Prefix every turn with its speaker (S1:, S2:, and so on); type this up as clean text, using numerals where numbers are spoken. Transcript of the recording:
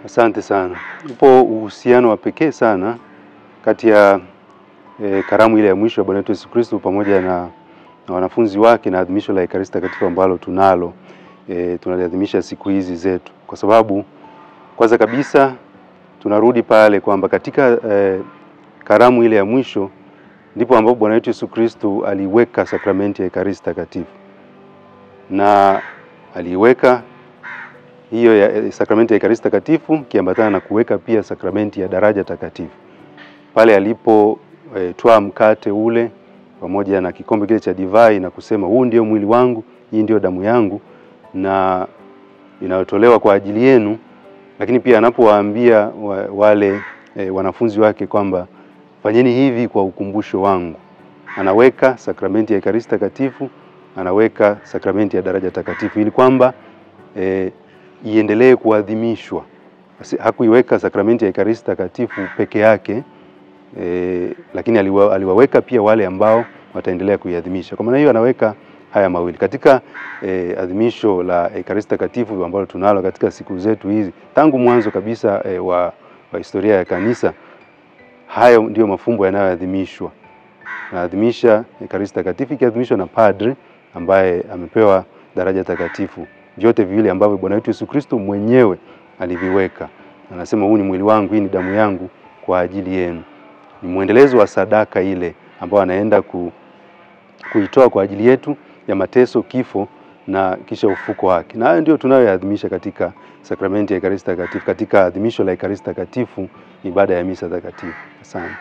S1: Asante sana. Upo uhusiano wa pekee sana kati ya karamu ile ya mwisho ya Bwana wetu Yesu Kristo pamoja na wanafunzi wake na adhimisho la Ekaristi Takatifu ambalo tunaliadhimisha siku hizi zetu. Kwa sababu kwanza kabisa tunarudi pale kwamba katika karamu ile ya mwisho ndipo ambapo Bwana wetu Yesu Kristo aliweka sakramenti ya Ekaristi Takatifu. Na aliweka hiyo ya sakramenti ya Ekaristi Takatifu kiambatana na kuweka pia sakramenti ya daraja takatifu. Pale alipo toa mkate ule pamoja na kikombe kile cha divai na kusema huu ndio mwili wangu, hii ndio damu yangu na inayotolewa kwa ajili yenu. Lakini pia anapowaambia wale wanafunzi wake kwamba fanyeni hivi kwa ukumbusho wangu, anaweka sakramenti ya Ekaristi Takatifu, anaweka sakramenti ya daraja takatifu ili kwamba iendelee kuadhimishwa. Hakuiweka sakramenti ya Ekaristi Takatifu peke yake, lakini aliwaweka pia wale ambao wataendelea kuiadhimisha. Kwa maana hiyo anaweka haya mawili katika adhimisho la Ekaristi Takatifu ambalo tunalo katika siku zetu hizi tangu mwanzo kabisa wa historia ya kanisa. Hayo ndio mafumbo yanayoadhimishwa. Naadhimisha Ekaristi Takatifu ikiadhimishwa na padre ambaye amepewa daraja takatifu. Vyote viwili ambavyo Bwana wetu Yesu Kristo mwenyewe aliviweka. Anasema huu ni mwili wangu, hii ni damu yangu kwa ajili yenu. Ni muendelezo wa sadaka ile ambayo anaenda kuitoa kwa ajili yetu ya mateso, kifo na kisha ufuko wake. Na hayo ndio tunayoadhimisha katika sakramenti ya Ekaristi Takatifu, katika adhimisho la Ekaristi Takatifu, ibada ya misa takatifu. Asante.